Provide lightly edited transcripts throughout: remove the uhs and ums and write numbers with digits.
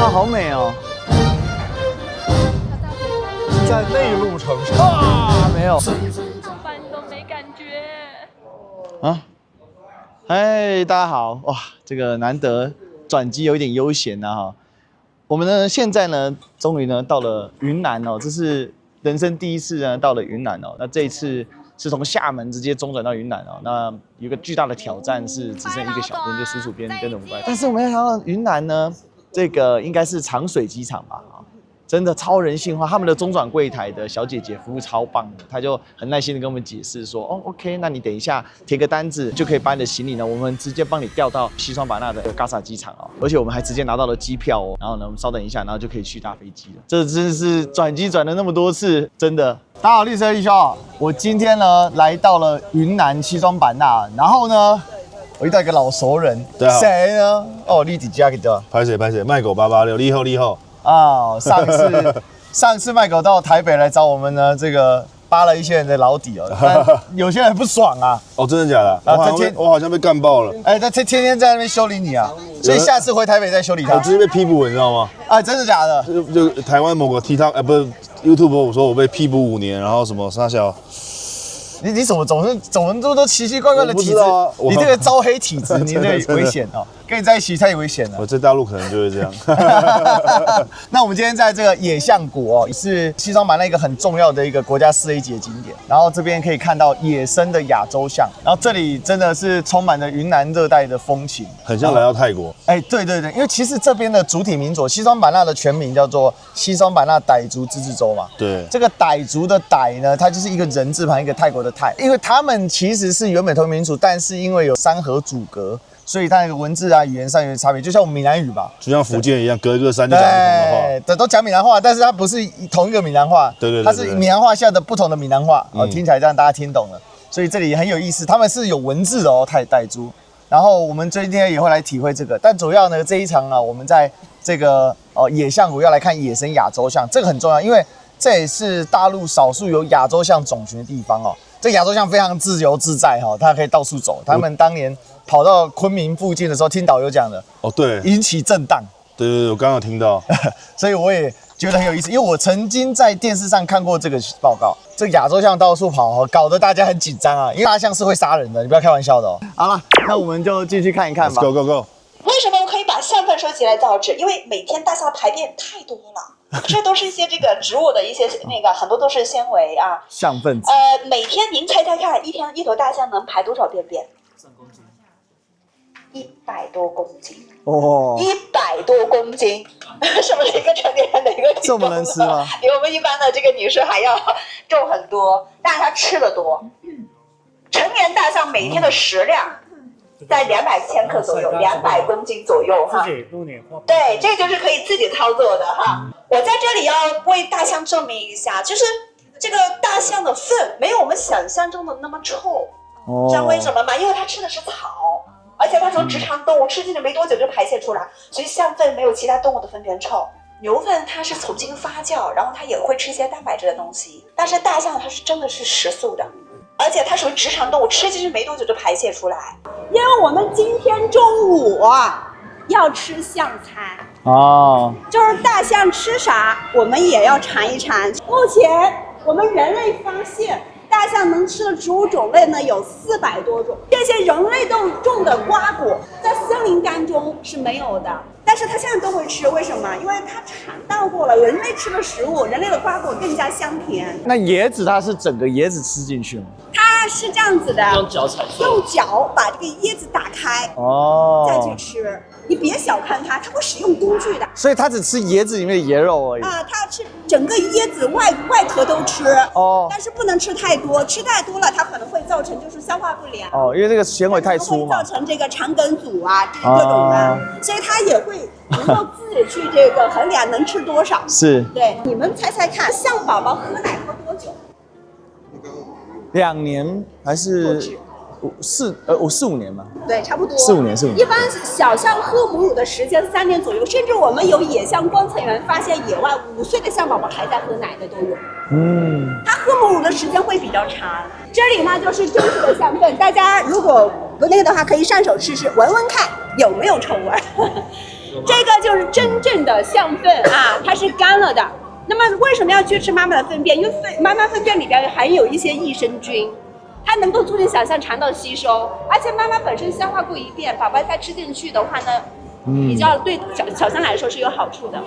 啊，好美哦！在内陆城市啊，没有。饭都没感觉。啊，嗨，大家好，哇，这个难得转机有一点悠闲呐哈。我们呢现在呢，终于呢到了云南哦，这是人生第一次呢到了云南哦。那这一次是从厦门直接中转到云南哦。那有一个巨大的挑战是只剩1个小时，就叔叔边跟着我们过来。但是我们要想到云南呢，这个应该是长水机场吧？真的超人性化，他们的中转柜台的小姐姐服务超棒的，她就很耐心的跟我们解释说，哦 ，OK， 那你等一下填个单子就可以把你的行李呢，我们直接帮你调到西双版纳的嘎萨机场哦，而且我们还直接拿到了机票哦，然后呢，我们稍等一下，然后就可以去搭飞机了。这真是转机转了那么多次，真的。大家好，律师立兄，我今天呢来到了云南西双版纳，然后呢，我遇到一个老熟人，谁呢？哦，你自己给的，拍谁，卖狗886，立后。啊，上次麦狗到台北来找我们呢，这个扒了一些人的老底哦，但有些人不爽啊。哦，真的假的？我好像被干爆了。哎，他天天在那边修理你啊，所以下次回台北再修理他。我直接被批捕，你知道吗？哎，真的假的？就台湾某个 TikTok， 不是 YouTube， 我说我被批捕5年，然后什么啥小。你怎么总是都奇奇怪怪的体质？你这个招黑体质，你这危险哦。跟你在一起太危险了。我在大陆可能就会这样。那我们今天在这个野象谷哦，是西双版纳一个很重要的一个国家4A 级的景点。然后这边可以看到野生的亚洲象，然后这里真的是充满了云南热带的风情，很像来到泰国。哎，对，因为其实这边的主体民族西双版纳的全名叫做西双版纳傣族自治州嘛。对，这个傣族的傣呢，它就是一个人字旁一个泰国的泰，因为他们其实是原本同民族，但是因为有山河阻隔。所以它那个文字啊、语言上有点差别，就像我们闽南语吧，就像福建一样，隔一个山就讲不同的话。对，都讲闽南话，但是它不是同一个闽南话，对，它是闽南话下的不同的闽南话，听起来这样大家听懂了。所以这里很有意思，他们是有文字的哦，傣族。然后我们今天也会来体会这个，但主要呢这一场啊，我们在这个野象谷要来看野生亚洲象，这个很重要，因为这也是大陆少数有亚洲象种群的地方哦。这亚洲象非常自由自在哈，它可以到处走。他们当年跑到昆明附近的时候，听导游讲的哦，对，引起震荡。对，我刚刚有听到，所以我也觉得很有意思，因为我曾经在电视上看过这个报告。这亚洲象到处跑，搞得大家很紧张啊，因为大象是会杀人的，你不要开玩笑的哦。好了，那我们就继续看一看吧。Go。为什么我可以把象粪收集来造纸？因为每天大象排便太多了。这都是一些这个植物的一些很多都是纤维啊。象粪。每天您猜猜看，一头大象能排多少便便？100多公斤。哦。100多公斤，是不是一个成年人的一个体重？这么能吃吗？比我们一般的这个女士还要重很多，但是它吃的多。成年大象每天的食量在200千克左右，200公斤左右哈。对，这就是可以自己操作的哈。我在这里要为大象证明一下，就是这个大象的粪没有我们想象中的那么臭。知道为什么吗？因为它吃的是草，而且它从直肠动物吃进去没多久就排泄出来，所以象粪没有其他动物的粪便臭。牛粪它是重新发酵，然后它也会吃一些蛋白质的东西，但是大象它是真的是食素的。而且它属于直肠动物，吃进去没多久就排泄出来。因为我们今天中午要吃象餐就是大象吃啥，我们也要尝一尝。目前我们人类发现，大象能吃的植物种类呢有400多种，这些人类种的瓜果在森林当中是没有的。但是它现在都会吃，为什么？因为它尝到过了，人类吃的食物，人类的瓜果更加香甜。那椰子它是整个椰子吃进去吗？它是这样子的，用脚踩，用脚把这个椰子打开，再去吃。你别小看它，它会使用工具的。所以它只吃椰子里面的椰肉而已它吃整个椰子外壳都吃但是不能吃太多，吃太多了它可能会造成就是消化不良因为这个纤维太粗嘛，会造成这个肠梗阻这些各种的所以它也会能够自己去这个衡量能吃多少。是，对，你们猜猜看，象宝宝喝奶喝多久？2年还是4-5年吧？对，差不多4-5年。一般小象喝母乳的时间3年左右，甚至我们有野象观测员发现，野外5岁的象宝宝还在喝奶的都有。它喝母乳的时间会比较长。这里呢就是真实的象粪，大家如果不那个的话，可以上手试试，闻闻看有没有臭味。这个就是真正的象粪啊，它是干了的。那么为什么要去吃妈妈的粪便？因为妈妈粪便里边含有一些益生菌，它能够促进小象肠道吸收，而且妈妈本身消化过一遍，宝宝再吃进去的话呢，比较对小象来说是有好处的。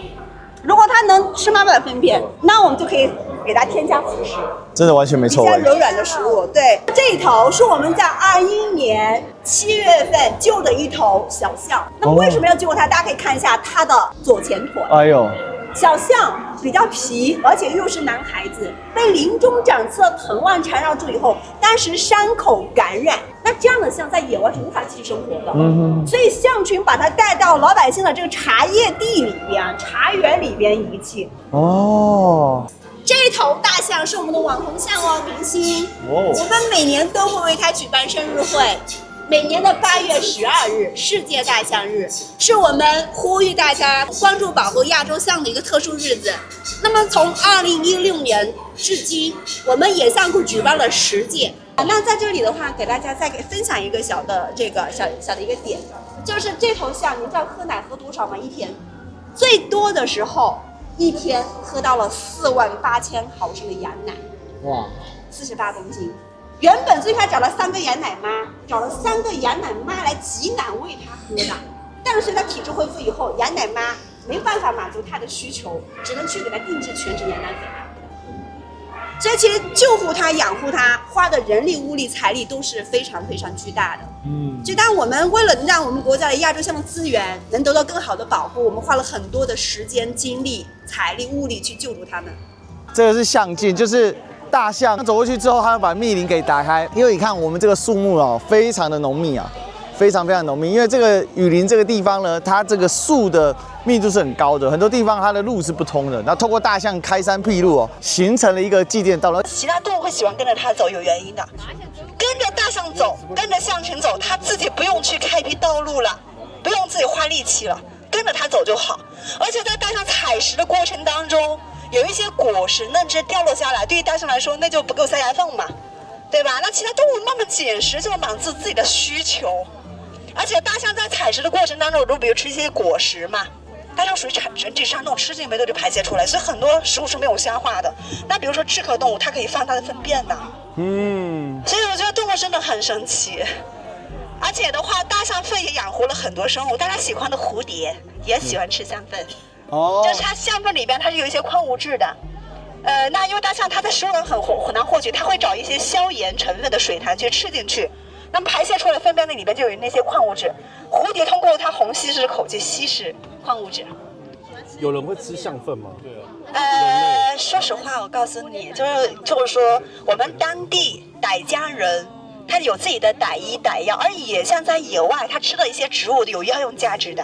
如果它能吃妈妈的粪便，那我们就可以给它添加辅食，真的完全没臭味。比较柔软的食物。对，这一头是我们在21年7月份救的一头小象。那么为什么要救它？大家可以看一下它的左前腿。哎呦，小象比较皮，而且又是男孩子，被鳞中长刺的藤蔓缠绕住以后，当时伤口感染，那这样的象在野外是无法继续生活的。所以象群把它带到老百姓的这个茶叶地里边、茶园里边遗弃。哦，这头大象是我们的网红象哦，明星。我们每年都会为它举办生日会。每年的8月12日，世界大象日，是我们呼吁大家关注保护亚洲象的一个特殊日子。那么从2016年至今，我们野象库举办了10届。那在这里的话，给大家再分享一个小的一个点，就是这头象，你知道喝奶喝多少吗？一天，最多的时候一天喝到了48000毫升的羊奶，哇，48公斤。原本最开始找了3个羊奶妈，找了3个羊奶妈来挤奶喂它喝的，但是随着体质恢复以后，羊奶妈没办法满足它的需求，只能去给它定制全脂羊奶粉。这其实救护它、养护它花的人力、物力、财力都是非常非常巨大的。就当我们为了让我们国家的亚洲象的资源能得到更好的保护，我们花了很多的时间、精力、财力、物力去救助它们。这个是象径，就是大象走过去之后，它会把密林给打开，因为你看我们这个树木哦，非常的浓密啊，非常浓密。因为这个雨林这个地方呢，它这个树的密度是很高的，很多地方它的路是不通的。那透过大象开山辟路哦，形成了一个祭奠道路。其他动物会喜欢跟着它走，有原因的。跟着大象走，跟着象群走，它自己不用去开辟道路了，不用自己花力气了，跟着它走就好。而且在大象采食的过程当中，有一些果实嫩枝掉落下来，对于大象来说那就不够塞牙缝嘛，对吧？那其他动物慢慢捡食就满足自己的需求。而且大象在采食的过程当中，比如吃一些果实嘛，大象属于人体上动，吃进没多就排泄出来，所以很多食物是没有消化的。那比如说雉壳动物，它可以放它的粪便的。所以我觉得动物真的很神奇。而且的话，大象粪也养活了很多生物，大家喜欢的蝴蝶也喜欢吃象粪。就是它象粪里边它是有一些矿物质的，那因为大象它在食物很难获取，它会找一些消炎成分的水潭去吃进去，那么排泄出来粪便那里边就有那些矿物质。蝴蝶通过它虹吸式口去吸食矿物质。有人会吃象粪吗？对啊。说实话，我告诉你，就是说，我们当地傣家人，他有自己的傣医傣药，而野象在野外，它吃的一些植物有药用价值的。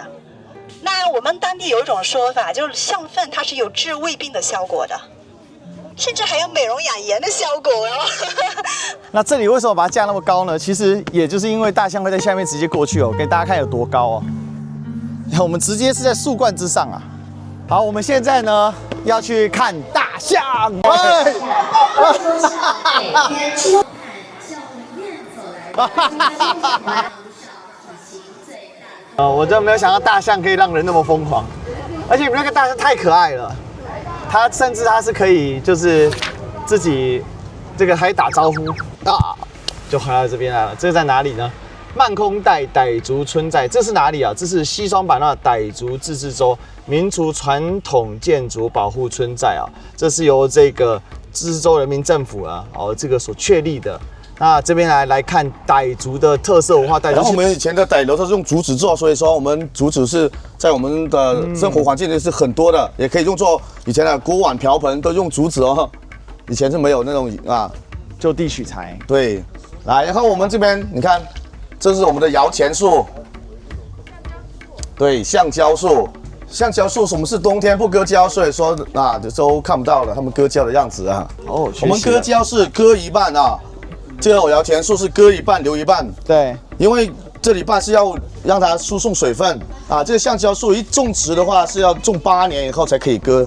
那我们当地有一种说法，就是象粪它是有治胃病的效果的，甚至还有美容养颜的效果哦。那这里为什么把它架那么高呢？其实也就是因为大象会在下面直接过去哦，给大家看有多高哦。我们直接是在树冠之上啊。好，我们现在呢要去看大象。我真没有想到大象可以让人那么疯狂，而且那个大象太可爱了，它甚至它是可以就是自己这个还打招呼啊，就回到这边来了。这是在哪里呢？曼空岱傣族村寨，这是哪里啊？这是西双版纳傣族自治州民族传统建筑保护村寨啊，这是由这个自治州人民政府啊这个所确立的。那这边来看傣族的特色文化，然后我们以前的傣楼都是用竹子做，所以说我们竹子是在我们的生活环境里是很多的，也可以用作以前的锅碗瓢盆都用竹子哦，以前是没有那种就地取材。对，来，然后我们这边你看，这是我们的摇钱树，对，橡胶树。橡胶树我们是冬天不割胶，所以说都看不到了，他们割胶的样子啊。我们割胶是割一半啊。这个摇钱树是割一半留一半，对，因为这里半是要让它输送水分啊。这个橡胶树一种植的话是要种8年以后才可以割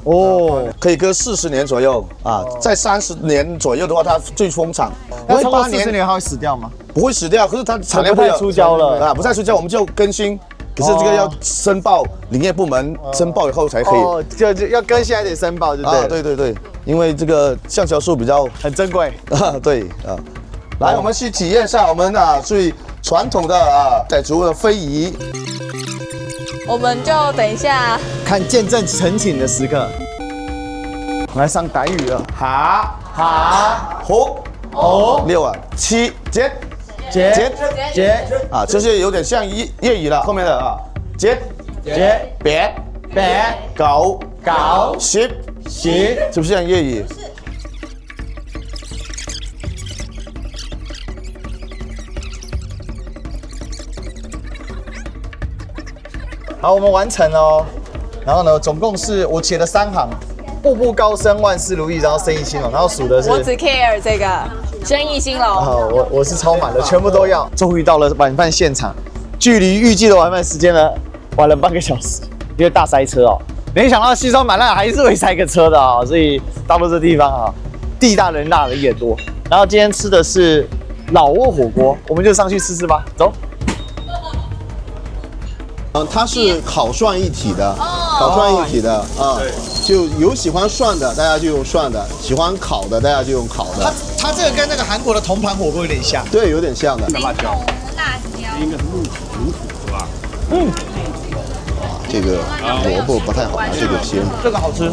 可以割40年左右啊。在30年左右的话，它最丰产。那超过40年它会死掉吗？不会死掉，可是它产量不太出胶了不再出胶，我们就更新可是这个要申报林业部门申报以后才可以。哦，就要跟现在得申报，对不对？啊，对对对，因为这个橡胶树比较很珍贵。对啊。来，我们去体验一下我们最传统的傣族的非遗。我们就等一下看见证成寝的时刻。我们来上傣语了，哈哈吼哦6、7节就是有点像粤语了，后面的节别九10，是不是像粤语？好，我们完成哦。然后呢，总共是我写了3行，步步高升，万事如意，然后生意兴隆。然后数的是我只 care 这个生意兴隆。我是超满的，全部都要。终于到了晚饭现场，距离预计的晚饭时间呢，晚了半个小时，因为大塞车哦。没想到西双版纳还是会塞个车的啊，所以到了这地方啊，地大人大人也多。然后今天吃的是老挝火锅，我们就上去吃吃吧，走。它是烤涮一体的，就有喜欢涮的，大家就用涮的；喜欢烤的，大家就用烤的。它这个跟那个韩国的铜盘火锅有点像，对，有点像的。辣椒，应该是入土是吧？这个萝卜不太好，这个先。这个好吃。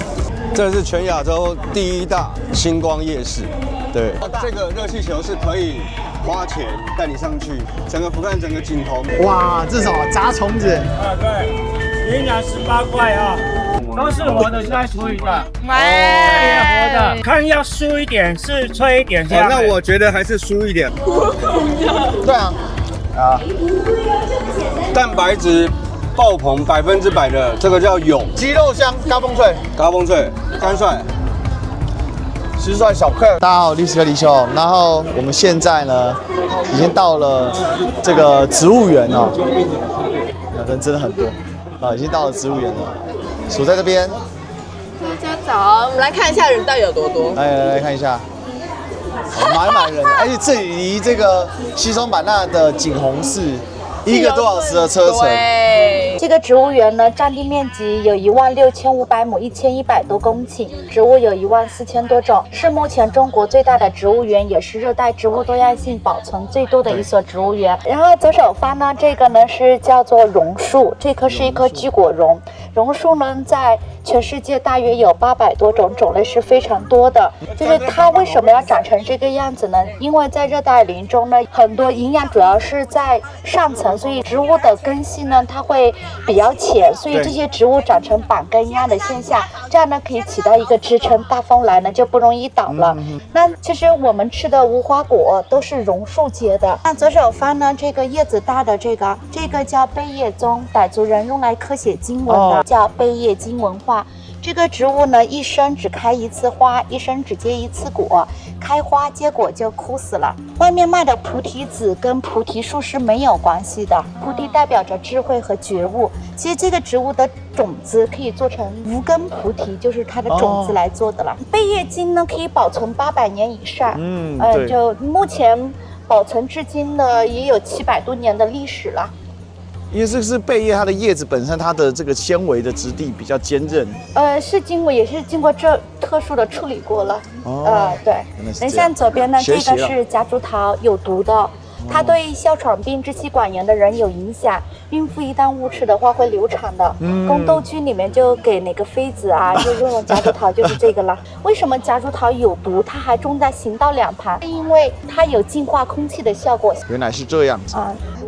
这是全亚洲第1大星光夜市，对，这个热气球是可以花钱带你上去，整个俯瞰整个景洪。哇，这是什么？炸虫子。对，云南18块啊，都是活的，再除一下。哎，活的，看要酥一点，是脆一点这样。那我觉得还是酥一点。对啊，蛋白质爆棚100%的，这个叫蛹，鸡肉香，嘎嘣脆。嘎嘣脆，干涮。10蒜小块。大家好，历史哥李修。然后我们现在呢，已经到了这个植物园哦，人真的很多啊，已经到了植物园了。数在这边，大家早，我们来看一下人到底有多多。来看一下，满人，而且这里离这个西双版纳的景洪市1个多小时的车程。对，这个植物园呢，占地面积有16500亩，1100多公顷，植物有14000多种，是目前中国最大的植物园，也是热带植物多样性保存最多的一所植物园。然后左手方呢，这个呢是叫做榕树，这棵是一棵巨果榕。榕树呢，在全世界大约有800多种，种类是非常多的。就是它为什么要长成这个样子呢？因为在热带林中呢，很多营养主要是在上层，所以植物的根系呢，它会比较浅，所以这些植物长成板根一样的现象，这样呢可以起到一个支撑，大风来呢就不容易倒了。那其实我们吃的无花果都是榕树结的。那左手方呢，这个叶子大的这个叫贝叶棕，傣族人用来刻写经文的，叫贝叶经文画。这个植物呢，一生只开1次花，一生只结1次果，开花结果就枯死了。外面卖的菩提子跟菩提树是没有关系的，菩提代表着智慧和觉悟。其实这个植物的种子可以做成无根菩提，就是它的种子来做的了。贝叶经呢，可以保存800年以上，就目前保存至今的也有700多年的历史了。因为这是贝叶，它的叶子本身它的这个纤维的质地比较坚韧。是也是经过这特殊的处理过了。对。那像左边呢，这个是夹竹桃，有毒的。它对哮喘病、支气管炎的人有影响。孕妇一旦误吃的话会流产的。宫斗剧里面就给哪个妃子啊，就用夹竹桃，就是这个了。为什么夹竹桃有毒？它还种在行道两旁，是因为它有净化空气的效果。原来是这样子。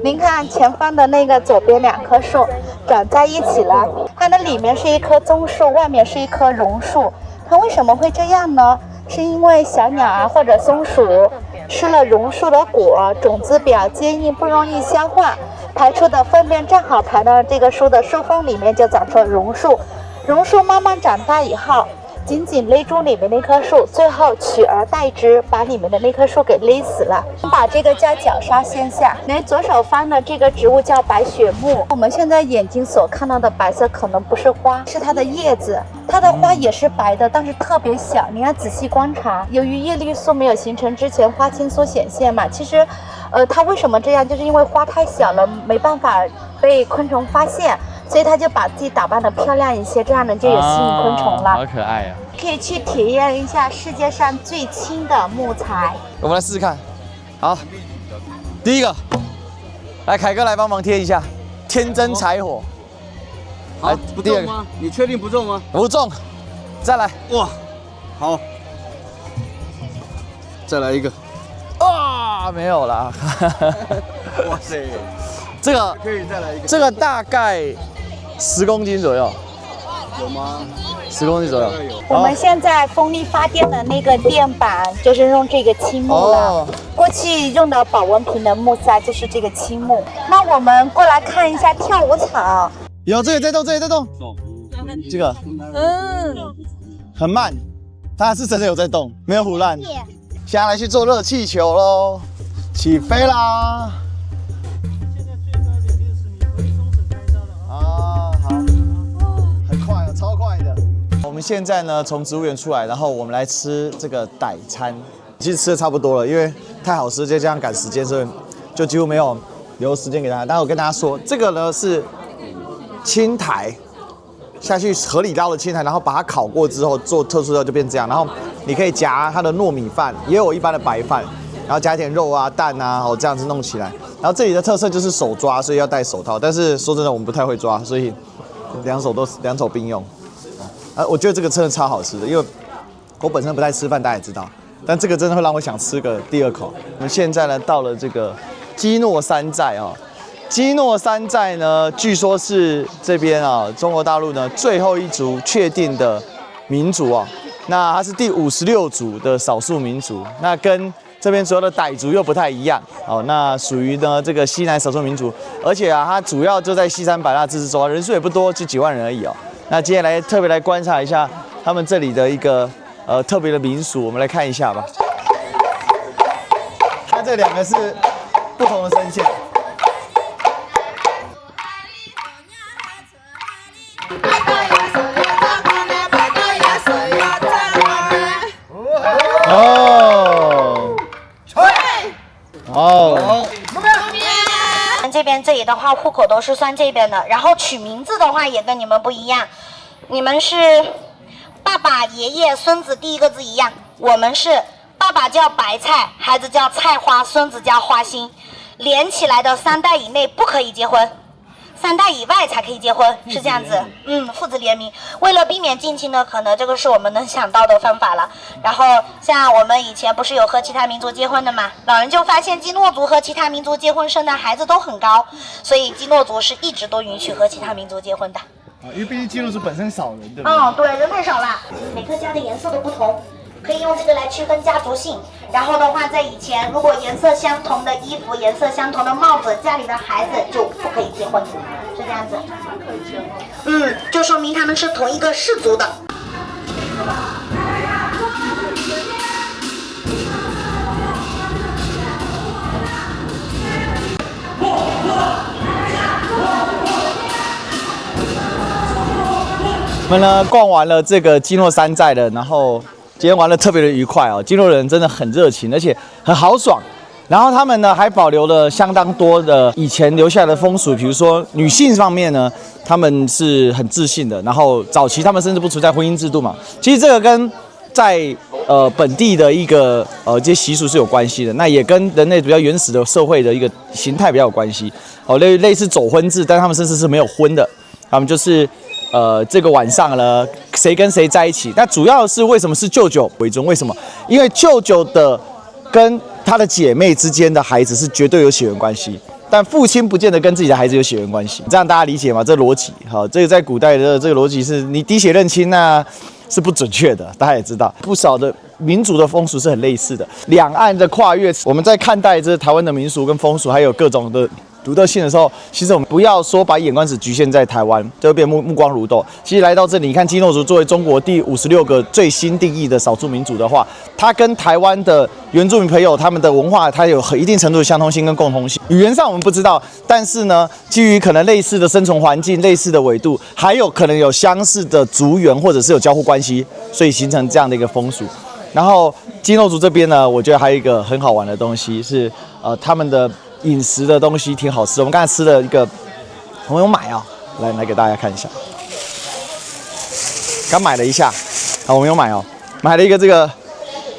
您看前方的那个左边2棵树长在一起了，它的里面是一棵棕树，外面是一棵榕树。它为什么会这样呢？是因为小鸟啊或者松鼠吃了榕树的果，种子比较坚硬，不容易消化，排出的粪便正好排到这个树的树缝里面，就长出了榕树。榕树慢慢长大以后，紧紧勒住里面那棵树，最后取而代之，把里面的那棵树给勒死了。把这个叫绞杀现象。左手方的这个植物叫白雪木。我们现在眼睛所看到的白色可能不是花，是它的叶子。它的花也是白的，但是特别小，你要仔细观察。由于叶绿素没有形成之前，花青素显现嘛。其实，它为什么这样？就是因为花太小了，没办法被昆虫发现，所以他就把自己打扮得漂亮一些，这样呢就有吸引昆虫了。好可爱啊！可以去体验一下世界上最轻的木材。我们来试试看。好，第一个，来凯哥来帮忙贴一下，天真柴火。好，不中吗？你确定不中吗？不中，再来。哇，好，再来一个。啊，没有啦。哇塞，这个可以再来一个。这个大概10公斤左右。有吗？10公斤左右。我们现在风力发电的那个电板就是用这个青木了，过去用的保温瓶的木塞就是这个青木。那我们过来看一下跳舞场。有，这里在动，这里在动。这个，很慢，它是真的有在动，没有胡乱。现在来去做热气球喽，起飞啦！啊，好，很快哦，超快的。我们现在呢从植物园出来，然后我们来吃这个傣餐。其实吃的差不多了，因为太好吃，再加上赶时间，所以就几乎没有留时间给大家。但我跟大家说，这个呢是青苔，下去河里捞的青苔，然后把它烤过之后做特殊的就变这样。然后你可以夹它的糯米饭，也有一般的白饭，然后加一点肉啊、蛋啊，这样子弄起来。然后这里的特色就是手抓，所以要戴手套。但是说真的，我们不太会抓，所以两手并用。我觉得这个真的超好吃的，因为我本身不太吃饭，大家也知道。但这个真的会让我想吃个第2口。我们现在呢到了这个基诺山寨啊。基诺山寨呢，据说是这边啊，中国大陆呢最后一族确定的民族啊。那它是第56族的少数民族，那跟这边所有的傣族又不太一样哦。那属于呢这个西南少数民族，而且啊，它主要就在西三百纳自治州，人数也不多，就几万人而已哦。那接下来特别来观察一下他们这里的一个特别的民俗，我们来看一下吧。它这2个是不同的声线。这里的话户口都是算这边的，然后取名字的话也跟你们不一样，你们是爸爸、爷爷、孙子第一个字一样，我们是爸爸叫白菜，孩子叫菜花，孙子叫花心，连起来的3代以内不可以结婚，3代以外才可以结婚，是这样子。父子联名，为了避免近亲呢，可能这个是我们能想到的方法了。然后像我们以前不是有和其他民族结婚的嘛，老人就发现基诺族和其他民族结婚生的孩子都很高，所以基诺族是一直都允许和其他民族结婚的。因为毕竟基诺族本身少人，对不对？对，人太少了，每个家的颜色都不同。可以用这个来区分家族姓，然后的话，在以前，如果颜色相同的衣服、颜色相同的帽子，家里的孩子就不可以结婚，是这样子。就说明他们是同一个氏族的。我们呢逛完了这个基诺山寨的，然后今天玩的特别的愉快哦。基诺人真的很热情，而且很豪爽。然后他们呢还保留了相当多的以前留下来的风俗，比如说女性方面呢，他们是很自信的。然后早期他们甚至不存在婚姻制度嘛。其实这个跟在本地的一个这些习俗是有关系的，那也跟人类比较原始的社会的一个形态比较有关系。类似走婚制，但他们甚至是没有婚的，他们就是这个晚上呢谁跟谁在一起。那主要是为什么是舅舅为尊？为什么？因为舅舅的跟他的姐妹之间的孩子是绝对有血缘关系，但父亲不见得跟自己的孩子有血缘关系，这样大家理解吗？这逻辑，好，这个在古代的这个逻辑是你滴血认亲啊，是不准确的，大家也知道，不少的民族的风俗是很类似的。两岸的跨越，我们在看待这台湾的民俗跟风俗，还有各种的独特性的时候，其实我们不要说把眼光只局限在台湾，就会变目光如豆。其实来到这里，你看基诺族作为中国第56个最新定义的少数民族的话，它跟台湾的原住民朋友他们的文化，它有一定程度的相通性跟共同性。语言上我们不知道，但是呢，基于可能类似的生存环境、类似的纬度，还有可能有相似的族源或者是有交互关系，所以形成这样的一个风俗。然后基诺族这边呢，我觉得还有一个很好玩的东西是，他们的饮食的东西挺好吃的。我们刚才吃了一个我们有买啊，来给大家看一下。刚买了一下，啊，我们有买哦，买了一个这个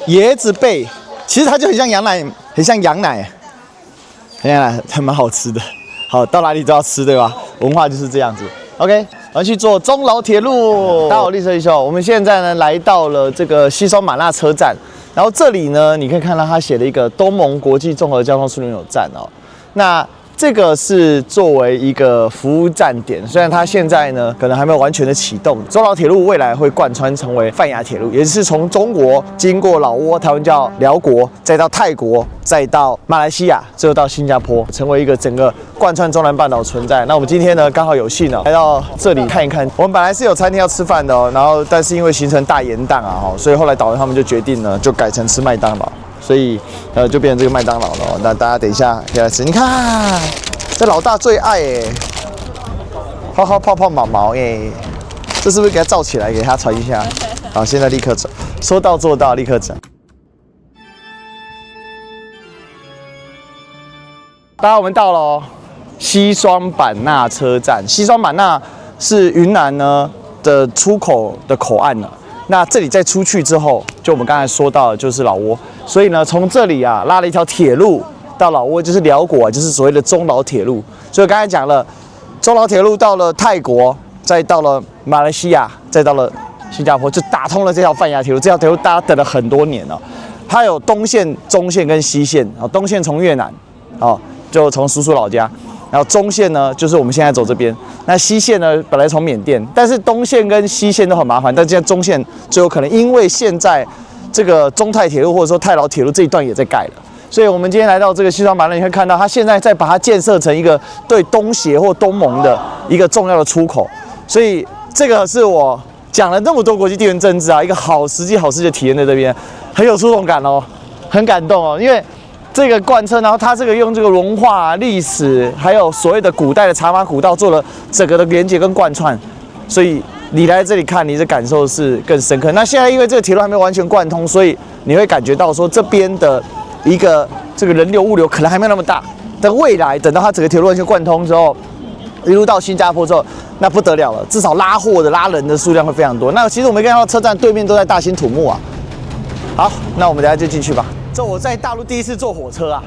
椰子贝，其实它就很像羊奶，很像羊奶，还蛮好吃的。好，到哪里都要吃，对吧？文化就是这样子。OK， 我们去坐中老铁路。大家好，立车一秀，我们现在呢来到了这个西双版纳车站，然后这里呢，你可以看到它写了一个东盟国际综合交通枢纽站哦。那这个是作为一个服务站点，虽然它现在呢可能还没有完全的启动。中老铁路未来会贯穿成为泛亚铁路，也就是从中国经过老挝，台湾叫辽国，再到泰国，再到马来西亚，最后到新加坡，成为一个整个贯穿中南半岛存在。那我们今天呢刚好有幸来到这里看一看。我们本来是有餐厅要吃饭的哦，然后但是因为行程大延宕啊，所以后来导游他们就决定呢就改成吃麦当劳。所以就变成这个麦当劳了。那大家等一下可以来吃，你看这老大最爱哎，泡泡毛毛耶，这是不是给他罩起来，给他传一下？好，现在立刻转，说到做到，立刻转。大家我们到了哦，西双版纳车站。西双版纳是云南呢的出口的口岸了。那这里再出去之后，就我们刚才说到的就是老挝，所以呢，从这里啊拉了一条铁路到老挝，就是辽国，就是所谓的中老铁路。所以刚才讲了，中老铁路到了泰国，再到了马来西亚，再到了新加坡，就打通了这条泛亚铁路。这条铁路大家等了很多年了，它有东线、中线跟西线。东线从越南，就从叔叔老家。然后中线呢，就是我们现在走这边。那西线呢，本来从缅甸，但是东线跟西线都很麻烦。但现在中线最有可能，因为现在这个中泰铁路或者说泰老铁路这一段也在盖了，所以我们今天来到这个西双版纳，你会看到它现在在把它建设成一个对东协或东盟的一个重要的出口。所以这个是我讲了那么多国际地缘政治啊，一个好实际的体验在这边，很有触动感哦，很感动哦，因为这个贯彻，然后它这个用这个文化、历史，还有所谓的古代的茶马古道做了整个的连接跟贯穿，所以你来这里看，你的感受是更深刻。那现在因为这个铁路还没有完全贯通，所以你会感觉到说这边的一个这个人流物流可能还没有那么大。但未来等到它整个铁路完全贯通之后，一路到新加坡之后，那不得了了，至少拉货的、拉人的数量会非常多。那其实我们看到车站对面都在大兴土木啊。好，那我们等下就进去吧。这我在大陆第一次坐火车啊，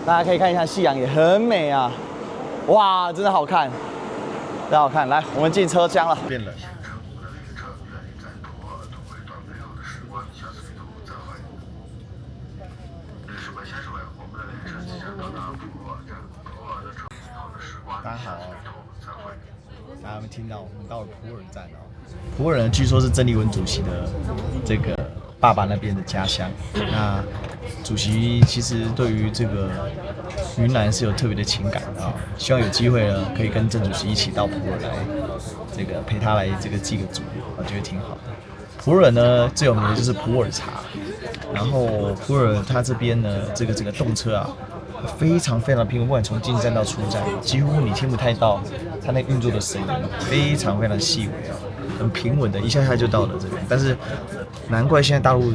大家可以看一下夕阳也很美啊，哇，真的好看，真好看。来，我们进车厢了。变冷。大家好，大家有没有听到？我们到了普洱站哦。普洱呢，据说是曾丽文主席的这个爸爸那边的家乡。那主席其实对于这个云南是有特别的情感的啊，希望有机会呢，可以跟曾主席一起到普洱来，这个陪他来这个祭个祖，我觉得挺好的。普洱呢最有名的就是普洱茶，然后普洱它这边呢，这个动车啊。非常平稳，不管从进站到出站，几乎你听不太到它那运作的声音，非常细微啊，很平稳的，一下就到了这边。但是难怪现在大陆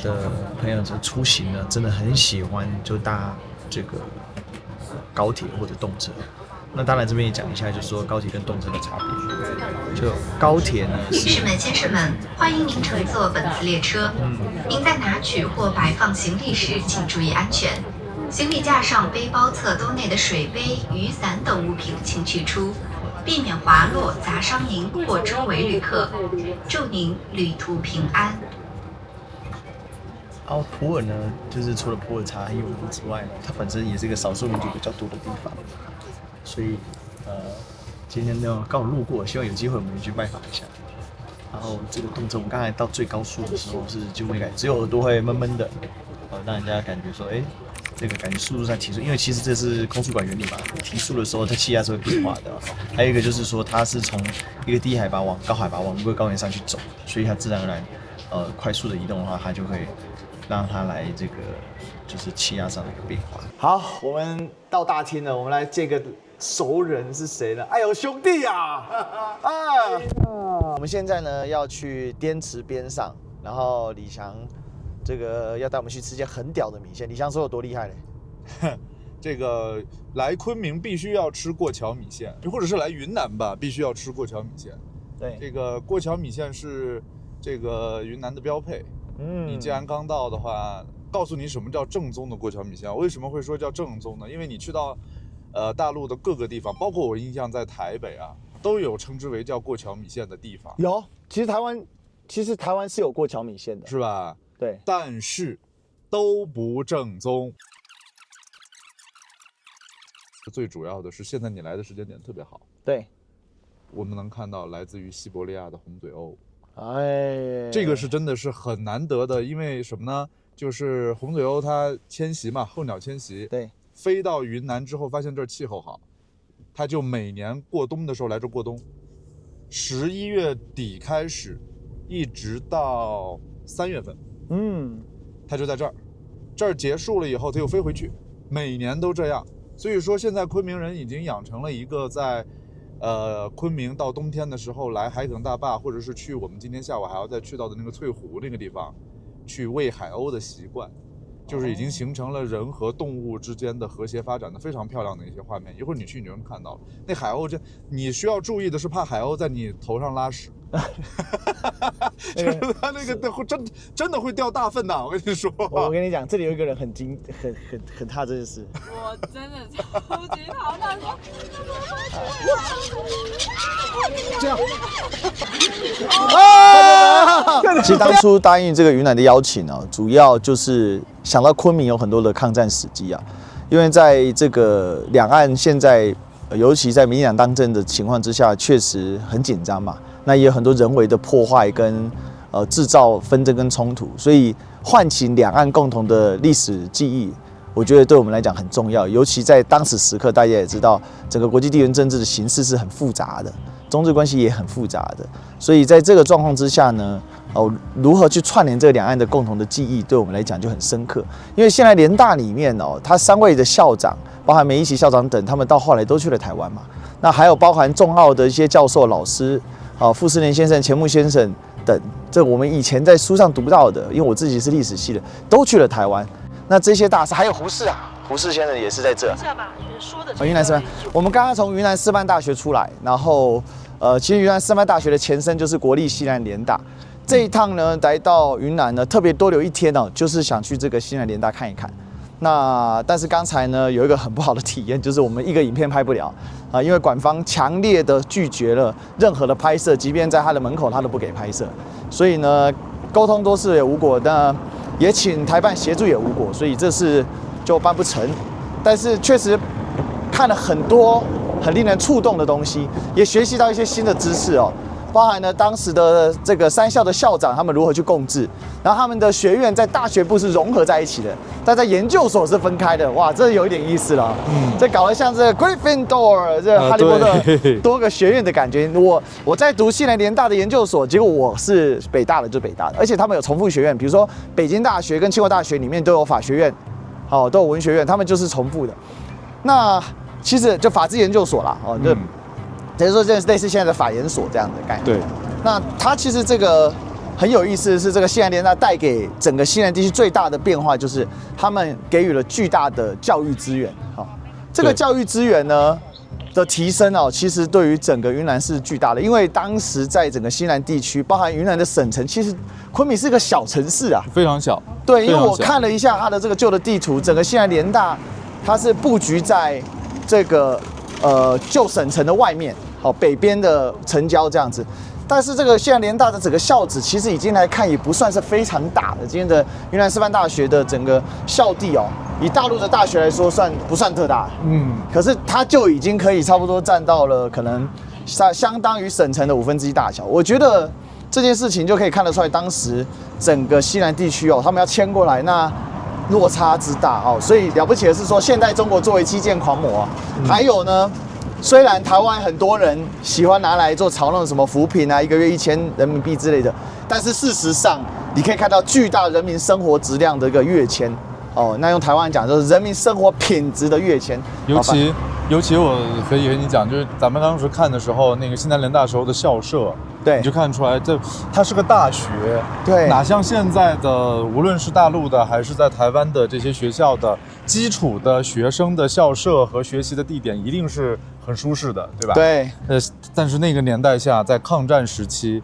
的朋友出行呢，真的很喜欢就搭这个高铁或者动车。那当然这边也讲一下，就是说高铁跟动车的差别。就高铁呢，女士们、先生们，欢迎您乘坐本次列车。您在拿取或摆放行李时，请注意安全。行李架上背包侧兜内的水杯、雨伞等物品请取出，避免滑落砸伤您或周围旅客。祝您旅途平安。普洱呢，就是除了普洱茶很有名之外呢，它本身也是一个少数民族比较多的地方，所以今天呢刚好路过，希望有机会我们去拜访一下。然后这个动车，我们刚才到最高速的时候是几乎没感觉，只有耳朵会闷闷的，让人家感觉说，这个感觉速度上提速，因为其实这是空速管原理嘛，提速的时候它气压是会变化的。还有一个就是说，它是从一个低海拔往高海拔往一个高原上去走，所以它自然而然，快速的移动的话，它就会让它来这个就是气压上的一个变化。好，我们到大厅了，我们来见个熟人是谁呢？哎呦，兄弟啊！我们现在呢要去滇池边上，然后李翔。这个要带我们去吃一间很屌的米线，李湘说有多厉害嘞？这个来昆明必须要吃过桥米线，或者是来云南吧，必须要吃过桥米线。对，这个过桥米线是这个云南的标配。你既然刚到的话，告诉你什么叫正宗的过桥米线。为什么会说叫正宗呢？因为你去到大陆的各个地方，包括我印象在台北啊，都有称之为叫过桥米线的地方。有，其实台湾是有过桥米线的，是吧？对，但是都不正宗。最主要的是，现在你来的时间点特别好。对，我们能看到来自于西伯利亚的红嘴鸥。哎，这个是真的是很难得的，因为什么呢？就是红嘴鸥它迁徙嘛，候鸟迁徙，对，飞到云南之后，发现这儿气候好，它就每年过冬的时候来这过冬，11月底开始，一直到3月份，它就在这儿结束了以后，它又飞回去，每年都这样。所以说，现在昆明人已经养成了一个在昆明到冬天的时候来海埂大坝，或者是去我们今天下午还要再去到的那个翠湖那个地方去喂海鸥的习惯，就是已经形成了人和动物之间的和谐发展的非常漂亮的一些画面。一会儿你去你就能看到了，那海鸥你需要注意的是，怕海鸥在你头上拉屎。就是它那个真的会掉大粪的，我跟你说。我跟你讲，这里有一个人很怕这件事。我真的超级讨厌说，这样。其实当初答应这个云南的邀请呢，主要就是想到昆明有很多的抗战史迹啊，因为在这个两岸现在，尤其在民进党当政的情况之下，确实很紧张嘛。那也有很多人为的破坏跟制造纷争跟冲突，所以唤起两岸共同的历史记忆，我觉得对我们来讲很重要。尤其在当时时刻，大家也知道，整个国际地缘政治的形势是很复杂的，中日关系也很复杂的，所以在这个状况之下呢，如何去串联这两岸的共同的记忆，对我们来讲就很深刻。因为现在联大里面他3位的校长，包含梅贻琦校长等，他们到后来都去了台湾嘛。那还有包含重澳的一些教授老师。傅斯年先生、钱穆先生等，这我们以前在书上读不到的，因为我自己是历史系的，都去了台湾。那这些大师还有胡适啊，胡适先生也是在这。云南师范，我们刚刚从云南师范大学出来，然后其实云南师范大学的前身就是国立西南联大。这一趟呢，来到云南呢，特别多留一天就是想去这个西南联大看一看。但是刚才呢有一个很不好的体验，就是我们一个影片拍不了因为馆方强烈的拒绝了任何的拍摄，即便在他的门口他都不给拍摄，所以呢沟通多次也无果，那也请台办协助也无果，所以这次就办不成。但是确实看了很多很令人触动的东西，也学习到一些新的知识包含了当时的这个3校的校长他们如何去共治，然后他们的学院在大学部是融合在一起的，但在研究所是分开的。哇，这有一点意思了。这搞得像这个 Gryffindor 这个哈利波特多个学院的感觉。我在读西南联大的研究所，结果我是北大的，就北大的，而且他们有重复学院，比如说北京大学跟清华大学里面都有法学院，都有文学院，他们就是重复的。那其实就法制研究所啦，等于说这类似现在的法研所这样的概念。对，那它其实这个很有意思的是，这个西南联大带给整个西南地区最大的变化，就是他们给予了巨大的教育资源。这个教育资源呢的提升其实对于整个云南是巨大的，因为当时在整个西南地区，包含云南的省城，其实昆明是个小城市啊，非常小。对，因为我看了一下它的这个旧的地图，整个西南联大它是布局在这个旧省城的外面。北边的城郊这样子，但是这个西南联大的整个校址其实已经来看也不算是非常大的。今天的云南师范大学的整个校地以大陆的大学来说不算特大，可是它就已经可以差不多占到了可能相当于省城的1/5大小。我觉得这件事情就可以看得出来，当时整个西南地区他们要迁过来，那落差之大所以了不起的是说，现代中国作为基建狂魔还有呢。虽然台湾很多人喜欢拿来做嘲弄什么扶贫啊，1个月1000人民币之类的，但是事实上你可以看到巨大人民生活质量的一个跃迁那用台湾讲就是人民生活品质的跃迁。尤其尤其我可以跟你讲，就是咱们当时看的时候，那个西南联大时候的校舍，对，你就看出来它是个大学，对，哪像现在的，无论是大陆的还是在台湾的这些学校的基础的学生的校舍和学习的地点，一定是很舒适的，对吧？对，但是那个年代下，在抗战时期，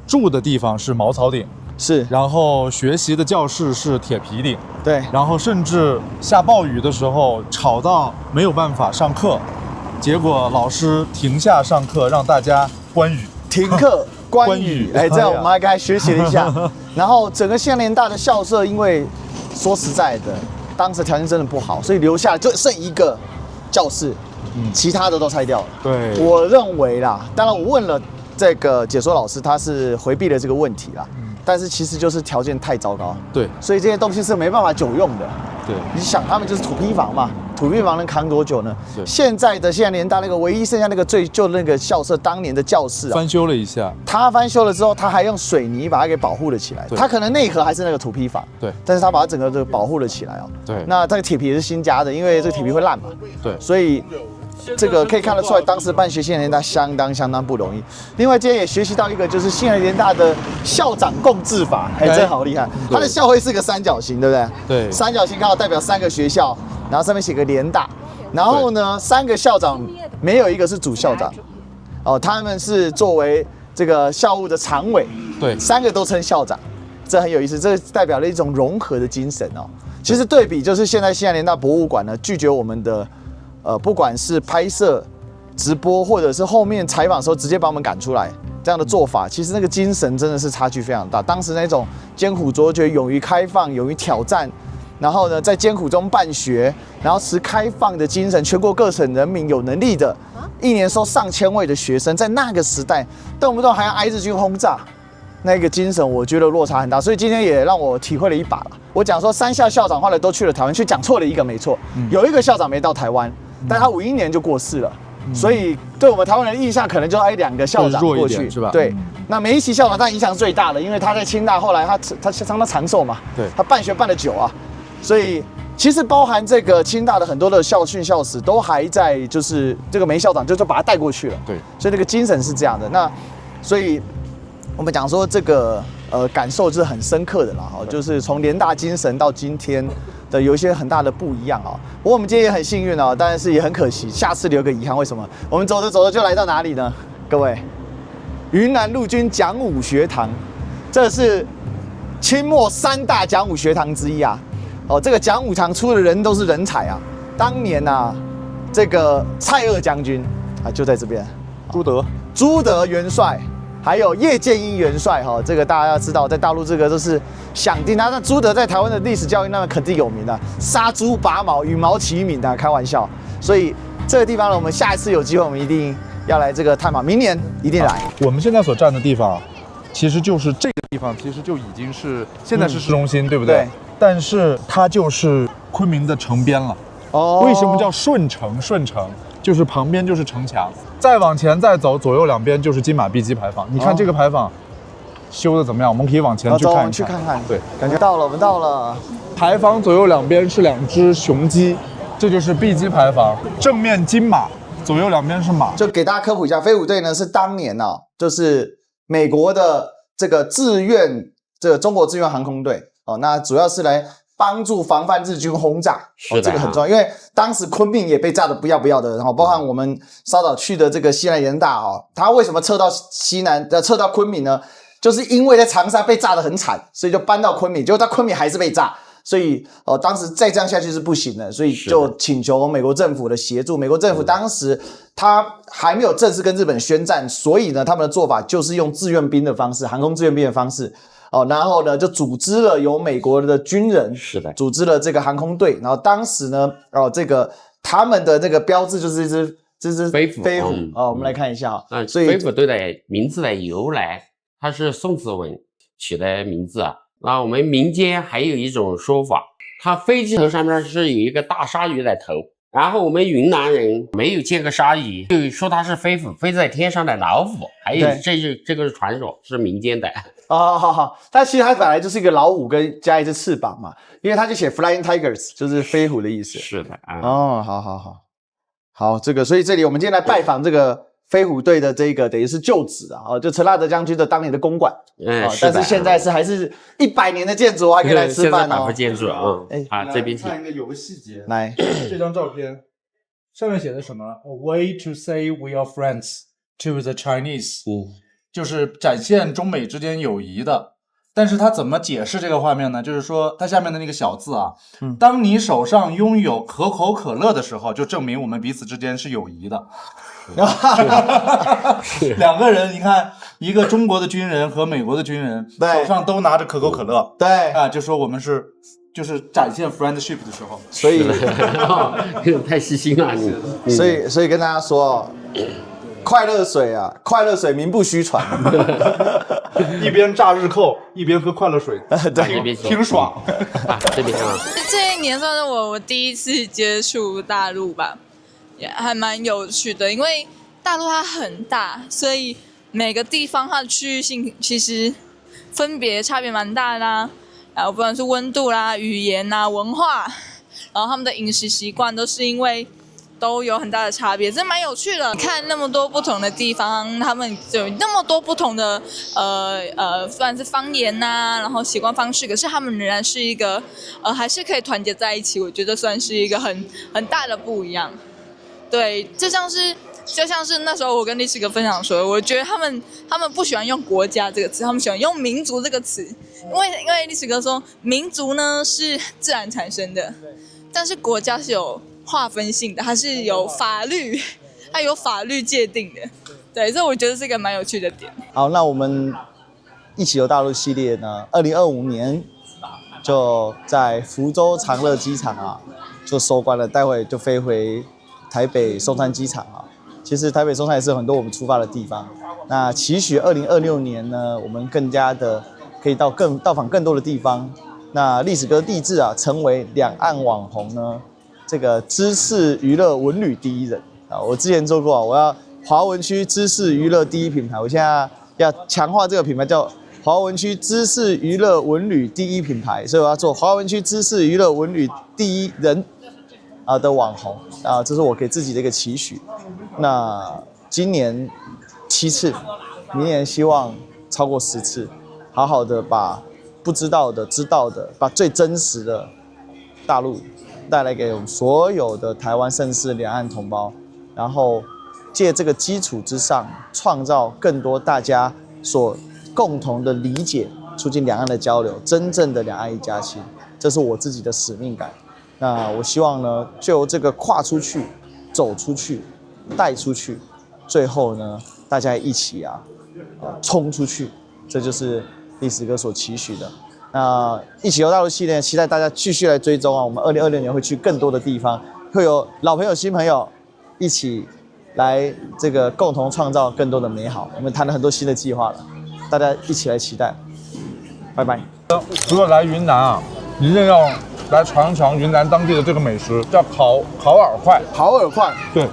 住的地方是茅草顶。是，然后学习的教室是铁皮顶，对，然后甚至下暴雨的时候吵到没有办法上课，结果老师停下上课让大家观雨，停课观雨，哎，这样我们还该学习了一下。然后整个西南联大的校舍，因为说实在的，当时条件真的不好，所以留下就剩一个教室，其他的都拆掉了。对，我认为啦，当然我问了这个解说老师，他是回避了这个问题啦。但是其实就是条件太糟糕，对，所以这些东西是没办法久用的。对，你想他们就是土坯房嘛，土坯房能扛多久呢？现在的西南联大那个唯一剩下那个最旧的那个校舍，当年的教室啊，翻修了一下。他翻修了之后，他还用水泥把它给保护了起来。他可能内核还是那个土坯房，对，但是他把它整个保护了起来哦。对，那这个铁皮也是新加的，因为这个铁皮会烂嘛。对，所以。这个可以看得出来，当时办学西南联大相当不容易。另外，今天也学习到一个，就是西南联大的校长共治法，哎，真好厉害。他的校徽是个三角形，对不对？对，三角形刚好代表3个学校，然后上面写个联大。然后呢，3个校长没有一个是主校长，哦，他们是作为这个校务的常委，对，3个都称校长，这很有意思，这代表了一种融合的精神哦。其实对比就是现在西南联大博物馆呢，拒绝我们的。不管是拍摄、直播，或者是后面采访的时候直接把我们赶出来，这样的做法，其实那个精神真的是差距非常大。当时那种艰苦卓绝、勇于开放、勇于挑战，然后呢，在艰苦中办学，然后持开放的精神，全国各省人民有能力的，一年收上千位的学生，在那个时代，动不动还要挨日军轰炸。那个精神，我觉得落差很大，所以今天也让我体会了一把了。我讲说3校校长后来都去了台湾，却讲错了一个，没错，有一个校长没到台湾。但他51年就过世了，所以对我们台湾人的印象可能就2个校长过去，是吧？对，那梅贻琦校长他影响最大的，因为他在清大后来他相当长寿嘛，对，他办学办得久啊，所以其实包含这个清大的很多的校训校史都还在，就是这个梅校长就把他带过去了，对，所以那个精神是这样的。那所以我们讲说这个感受是很深刻的啦，就是从联大精神到今天。的有一些很大的不一样啊，不过我们今天也很幸运啊，但是也很可惜，下次留个遗憾。为什么？我们走着走着就来到哪里呢？各位，云南陆军讲武学堂，这是清末3大讲武学堂之一啊。哦，这个讲武堂出的人都是人才啊。当年啊，这个蔡锷将军啊就在这边，朱德元帅。还有叶剑英元帅哈，这个大家要知道，在大陆这个都是响叮当。那朱德在台湾的历史教育那么肯定有名的，杀猪拔毛，羽毛齐鸣的，开玩笑。所以这个地方呢，我们下一次有机会，我们一定要来这个探访，明年一定来。我们现在所站的地方，其实就是这个地方，其实就已经是现在是市中心，对不对？对。但是它就是昆明的城边了。哦。为什么叫顺城？顺城就是旁边就是城墙。再往前再走，左右两边就是金马碧鸡牌坊。你看这个牌坊修的怎么样？我们可以往前去看一看。去看看。对，感觉到了，我们到了。牌坊左右两边是2只雄鸡，这就是碧鸡牌坊。正面金马，左右两边是马。就给大家科普一下，飞虎队呢是当年啊，就是美国的这个中国志愿航空队哦，那主要是来帮助防范日军轰炸，是的，这个很重要，因为当时昆明也被炸得不要不要的，然后包含我们稍早去的这个西南联大哦，他为什么撤到昆明呢？就是因为在长沙被炸得很惨，所以就搬到昆明，结果到昆明还是被炸，所以当时再这样下去是不行的，所以就请求美国政府的协助。美国政府当时他还没有正式跟日本宣战，所以呢，他们的做法就是用志愿兵的方式，航空志愿兵的方式。然后呢，就组织了由美国的军人，是的，组织了这个航空队。然后当时呢，这个他们的这个标志就是这只飞虎我们来看一下啊。所以飞虎队的名字的由来，它是宋子文取的名字啊。那我们民间还有一种说法，它飞机头上面是有一个大鲨鱼的头。然后我们云南人没有见过鲨鱼，就说它是飞虎，飞在天上的老虎。还有这个是传说，是民间的。好，但其实它本来就是一个老虎跟加一只翅膀嘛，因为它就写 Flying Tigers， 就是飞虎的意思。是的啊。好。好，所以这里我们今天来拜访这个飞虎队的这个等于是旧址啊，就陈纳德将军的当年的公馆。但是现在还是100年的建筑，还可以来吃饭哦。现在百货建筑这边看一个有个细节，来这张照片上面写的什么 ？A way to say we are friends to the Chinese，就是展现中美之间友谊的。但是他怎么解释这个画面呢？就是说，它下面的那个小字啊，当你手上拥有可口可乐的时候，就证明我们彼此之间是友谊的。两个人，你看，一个中国的军人和美国的军人，手上都拿着可口可乐，对啊，就说我们就是展现 friendship 的时候。所以太细心了你。所以跟大家说。快乐水啊，快乐水名不虚传，一边炸日寇，一边喝快乐水，对，挺爽。这边啊，这一年算是我第一次接触大陆吧，也还蛮有趣的，因为大陆它很大，所以每个地方它的区域性其实分别差别蛮大的啦，然后不管是温度啦、语言啦、文化，然后他们的饮食习惯都是因为。都有很大的差别，这蛮有趣的。看那么多不同的地方，他们有那么多不同的算是方言呐，然后习惯方式，可是他们仍然是一个还是可以团结在一起。我觉得算是一个很大的不一样。对，就像是那时候我跟历史哥分享说，我觉得他们不喜欢用国家这个词，他们喜欢用民族这个词，因为历史哥说民族呢是自然产生的，但是国家是有划分性的，它是有法律，它有法律界定的，对，这我觉得是一个蛮有趣的点。好，那我们一起游大陆系列呢，2025年就在福州长乐机场啊就收官了，待会就飞回台北松山机场啊。其实台北松山也是很多我们出发的地方。那期许2026年呢，我们更加的可以到访更多的地方。那历史哥立志啊，成为两岸网红呢。这个知识娱乐文旅第一人啊！我之前做过啊，我要华文区知识娱乐第一品牌，我现在要强化这个品牌，叫华文区知识娱乐文旅第一品牌，所以我要做华文区知识娱乐文旅第一人啊的网红啊，这是我给自己的一个期许。那今年7次，明年希望超过10次，好好的把不知道的、知道的，把最真实的大陆带来给我们所有的台湾甚至两岸同胞，然后借这个基础之上，创造更多大家所共同的理解，促进两岸的交流，真正的两岸一家亲，这是我自己的使命感。那我希望呢，就这个跨出去、走出去、带出去，最后呢，大家一起冲出去，这就是历史哥所期许的。那一起游大陆系列，期待大家继续来追踪啊！我们2026年会去更多的地方，会有老朋友、新朋友一起来这个共同创造更多的美好。我们谈了很多新的计划了，大家一起来期待。拜拜。除了来云南啊，一定要来尝一尝云南当地的这个美食，叫烤耳块。烤耳块，对。